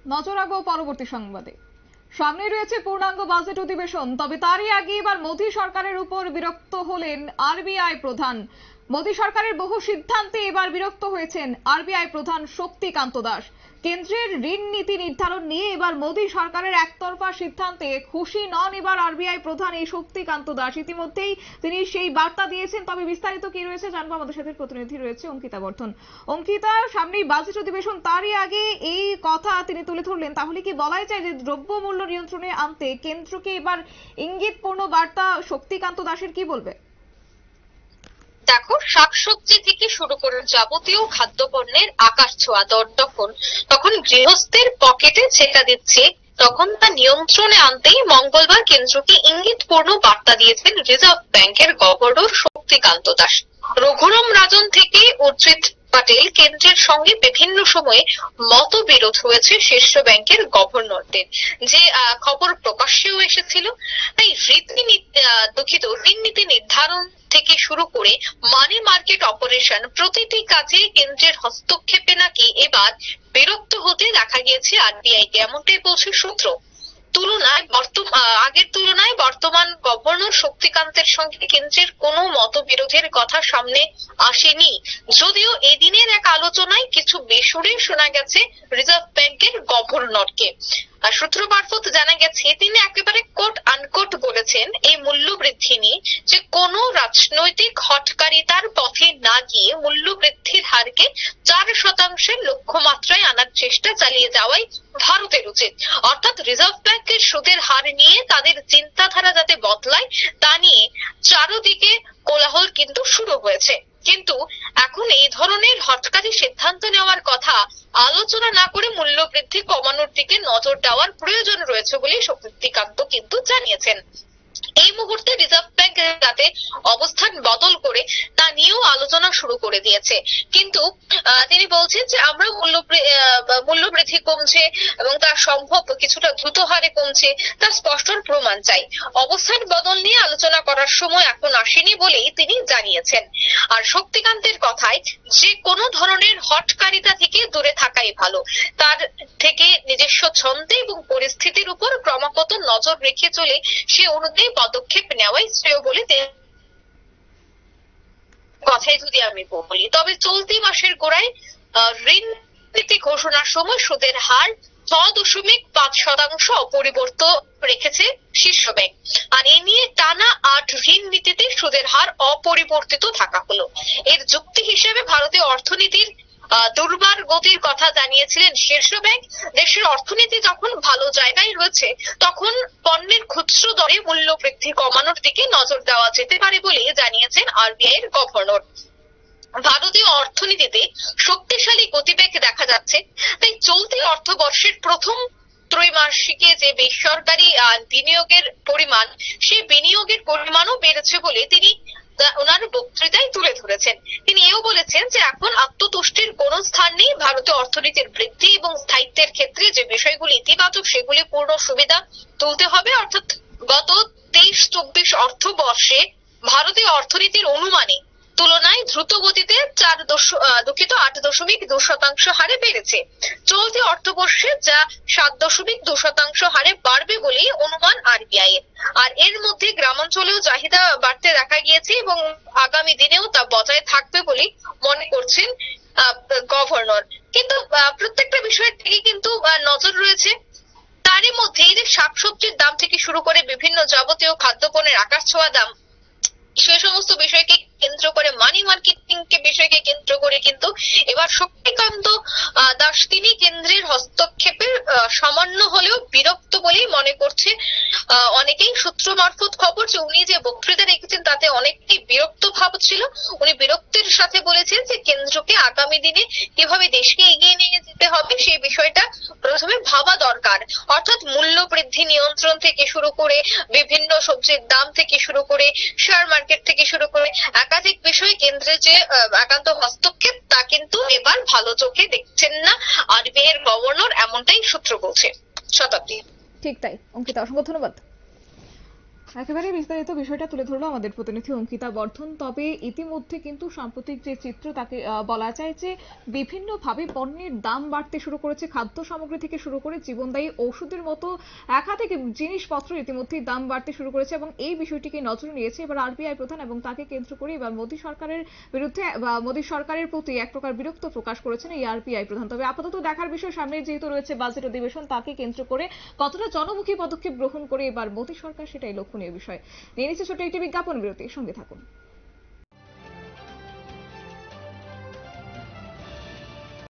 নজর রাখবো পরবর্তী সংবাদে। সামনে রয়েছে পূর্ণাঙ্গ বাজেট অধিবেশন, তবে তারই আগে এবার মোদী সরকারের উপর বিরক্ত হলেন আরবিআই প্রধান। মোদী সরকারের বহু সিদ্ধান্তে এবার বিরক্ত হয়েছেন আরবিআই প্রধান শক্তিকান্ত দাস। কেন্দ্রের ঋণ নীতি নির্ধারণ নিয়ে এবার মোদী সরকারের একতরফা সিদ্ধান্তে খুশি নন এবার আরবিআই প্রধান এই শক্তিকান্ত দাস। ইতিমধ্যেই তিনি সেই বার্তা দিয়েছেন। তবে বিস্তারিত কি রয়েছে জানবো, আমাদের সাথে প্রতিনিধি রয়েছে অঙ্কিতা বর্ধন। অঙ্কিতা, সামনেই বাজেট অধিবেশন, তারই আগে এই কথা তিনি তুলে ধরলেন। তাহলে কি বলাই যায় যে দ্রব্যমূল্য নিয়ন্ত্রণে আনতে কেন্দ্রকে এবার ইঙ্গিতপূর্ণ বার্তা শক্তিকান্ত দাসের, কি বলবে? দেখো, শাকসবজি থেকে শুরু করে যাবতীয় খাদ্যপণ্যের আকাশ ছোঁয়া দর তখন গৃহস্থের পকেটে ছেকা দিচ্ছে, তখন তা নিয়ন্ত্রণে আনতেই মঙ্গলবার কেন্দ্রকে ইঙ্গিতপূর্ণ বার্তা দিয়েছেন রিজার্ভ ব্যাংকের গভর্নর শক্তিকান্ত দাস। রঘুরাম রাজন থেকে অর্জিত পটেল কেন্দ্রের সঙ্গে বিভিন্ন সময়ে মতবিরোধ হয়েছে শীর্ষ ব্যাংকের গভর্নরদের, যে খবর প্রকাশ্যেও এসেছিল। তাই ঋণ নীতি নির্ধারণ থেকে শুরু করে মানি মার্কেট অপারেশন প্রতিটি কাজে কেন্দ্রের হস্তক্ষেপে নাকি এবার বিরক্ত হতে দেখা গিয়েছে আরবিআই কে, এমনটাই বলছে সূত্র। আগের তুলনায় বর্তমান গভর্নর শক্তিকান্তের সঙ্গে কেন্দ্রের কোনো মতবিরোধের কথা সামনে আসেনি, যদিও এদিনের এক আলোচনায় কিছু বেসুরে শোনা গেছে রিজার্ভ ব্যাংকের গভর্নরকে। সূত্র মারফত জানা গেছে তিনি একেবারে কোট আনকোট বলেছেন এই মূল্য বৃদ্ধি নিয়ে যে কোনো রাজনৈতিক হঠকারিতার পথে না গিয়ে মূল্য বৃদ্ধির হারকে 4% লক্ষ্যমাত্রায় আনার চেষ্টা চালিয়ে যাওয়াই ভারতের উচিত। অর্থাৎ রিজার্ভ ব্যাংকের সুদের হার নিয়ে তাদের চিন্তাধারা যাতে বদলায় তা নিয়ে চারদিকে কোলাহল কিন্তু শুরু হয়েছে। কিন্তু এখন এই ধরনের হঠকারী সিদ্ধান্ত নেওয়ার কথা আলোচনা না করে মূল্য বৃদ্ধি কমানোর দিকে নজর দেওয়ার প্রয়োজন রয়েছে বলে শক্তিকান্ত কিন্তু জানিয়েছেন। এই মুহূর্তে রিজার্ভ ব্যাংক যাতে অবস্থান বদল করে তা নিয়েও আলোচনা শুরু করে দিয়েছে। কিন্তু তিনি বলছেন যে আমরা মূল্য বৃদ্ধি কমছে এবং তা সম্ভব কিছুটা দ্রুত হারে কমছে, তার স্পষ্ট প্রমাণ চাই। অবস্থান বদল নিয়ে আলোচনা করার সময় এখন আসেনি বলেই তিনি জানিয়েছেন। আর শক্তিকান্তের কথায় যে কোনো ধরনের হঠকারিতা থেকে দূরে থাকাই ভালো, তার থেকে নিজস্ব ছন্দে এবং পরিস্থিতির উপর ক্রমাগত নজর রেখে চলে সে অনুযায়ী পদক্ষেপ নেওয়াই শ্রেয় বলে কথাই যদি আমি বলি। তবে চলতি মাসের গোড়ায় ঋণ নীতি ঘোষণার সময় সুদের হার 6.5% অপরিবর্তিত রেখেছে শীর্ষ ব্যাংক। আর এ নিয়ে টানা 8 ঋণ নীতিতে সুদের হার অপরিবর্তিত থাকা হলো। এর যুক্তি হিসেবে ভারতীয় অর্থনীতির দুর্বার গতির কথা জানিয়েছিলেন শীর্ষ ব্যাংক। দেশের অর্থনীতি যখন ভালো জায়গায় রয়েছে তখন পণ্যের খুচরো দরে মূল্য বৃদ্ধি কমানোর দিকে নজর দেওয়া যেতে পারে বলে জানিয়েছেন আরবিআই এর গভর্নর। ভারতীয় অর্থনীতিতে শক্তিশালী গতিবেগ দেখা যাচ্ছে, তাই চলতি অর্থবর্ষের প্রথম ত্রৈমাসিকে যে বেসরকারি বিনিয়োগের পরিমাণ, সেই বিনিয়োগের পরিমাণও বেড়েছে বলে তিনি ওনার বক্তৃতায় তুলে ধরেছেন। তিনি এও বলেছেন যে এখন আত্মতুষ্টির কোনো স্থান নেই, ভারতীয় অর্থনীতির বৃদ্ধি এবং স্থায়িত্বের ক্ষেত্রে যে বিষয়গুলি ইতিবাচক সেগুলি পূর্ণ সুবিধা তুলতে হবে। অর্থাৎ গত 23-24 অর্থবর্ষে ভারতীয় অর্থনীতির অনুমানে তুলনায় দ্রুত গতিতে 8.2% হারে বেড়েছে। চলতি অর্থবর্ষে যা 7.2% হারে বাড়বে বলেই অনুমান আরবিআই এর। আর এর মধ্যে গ্রামাঞ্চলেও চাহিদা বাড়তে দেখা গিয়েছে এবং আগামী দিনেও তা বজায় থাকবে বলে মনে করছেন গভর্নর। কিন্তু প্রত্যেকটা বিষয়ের দিকে কিন্তু নজর রয়েছে। তারই মধ্যে এই যে শাকসবজির দাম থেকে শুরু করে বিভিন্ন যাবতীয় খাদ্যপণ্যের আকাশ ছোঁয়া দাম, সে সমস্ত বিষয়কে কেন্দ্র করে মানি মার্কেটিং বিষয়কে কেন্দ্র করে কিন্তু এবার শক্তিকান্ত দাস তিনি কেন্দ্রের হস্তক্ষেপে সামান্য হলেও বিরক্ত বলেই মনে করছে অনেকেই। সূত্র মারফত খবর যে উনি যে বক্তৃতা রেখেছেন তাতে অনেকটাই বিরক্ত ভাব ছিল। উনি বিরক্তির সাথে বলেছেন যে কেন্দ্রকে আগামী দিনে কিভাবে দেশকে এগিয়ে নিয়ে যেতে হবে সেই বিষয়টা প্রথমে ভাবা দরকার। অর্থাৎ মূল্য বৃদ্ধি নিয়ন্ত্রণ থেকে শুরু করে বিভিন্ন সবজির দাম থেকে শুরু করে শেয়ার মার্কেট থেকে শুরু করে একাধিক বিষয়ে কেন্দ্রের যে একান্ত হস্তক্ষেপ তা কিন্তু এবার ভালো চোখে দেখছেন না আরবিআই এর গভর্নর, এমনটাই সূত্র বলছে। শতাব্দী। ঠিক তাই অঙ্কিতা, অসংখ্য ধন্যবাদ। একেবারে বিস্তারিত বিষয়টা তুলে ধরলো আমাদের প্রতিনিধি অঙ্কিতা বর্ধন। তবে ইতিমধ্যে কিন্তু সাম্প্রতিক যে চিত্র তাকে বলা যায় যে বিভিন্নভাবে পণ্যের দাম বাড়তে শুরু করেছে, খাদ্য সামগ্রী থেকে শুরু করে জীবনদায়ী ওষুধের মতো একাধিক জিনিসপত্র ইতিমধ্যেই দাম বাড়তে শুরু করেছে এবং এই বিষয়টিকে নজরে নিয়েছে এবার আরবিআই প্রধান এবং তাকে কেন্দ্র করে এবার মোদী সরকারের বিরুদ্ধে বা মোদী সরকারের প্রতি এক প্রকার বিরক্ত প্রকাশ করেছেন এই আরবিআই প্রধান। তবে আপাতত দেখার বিষয় সামনে যেহেতু রয়েছে বাজেট অধিবেশন, তাকে কেন্দ্র করে কতটা জনমুখী পদক্ষেপ গ্রহণ করে এবার মোদী সরকার, সেটাই লক্ষণীয় বিষয়। নিয়ে নিচ্ছে ছোট্ট একটি বিজ্ঞাপন বিরতি, সঙ্গে থাকুন।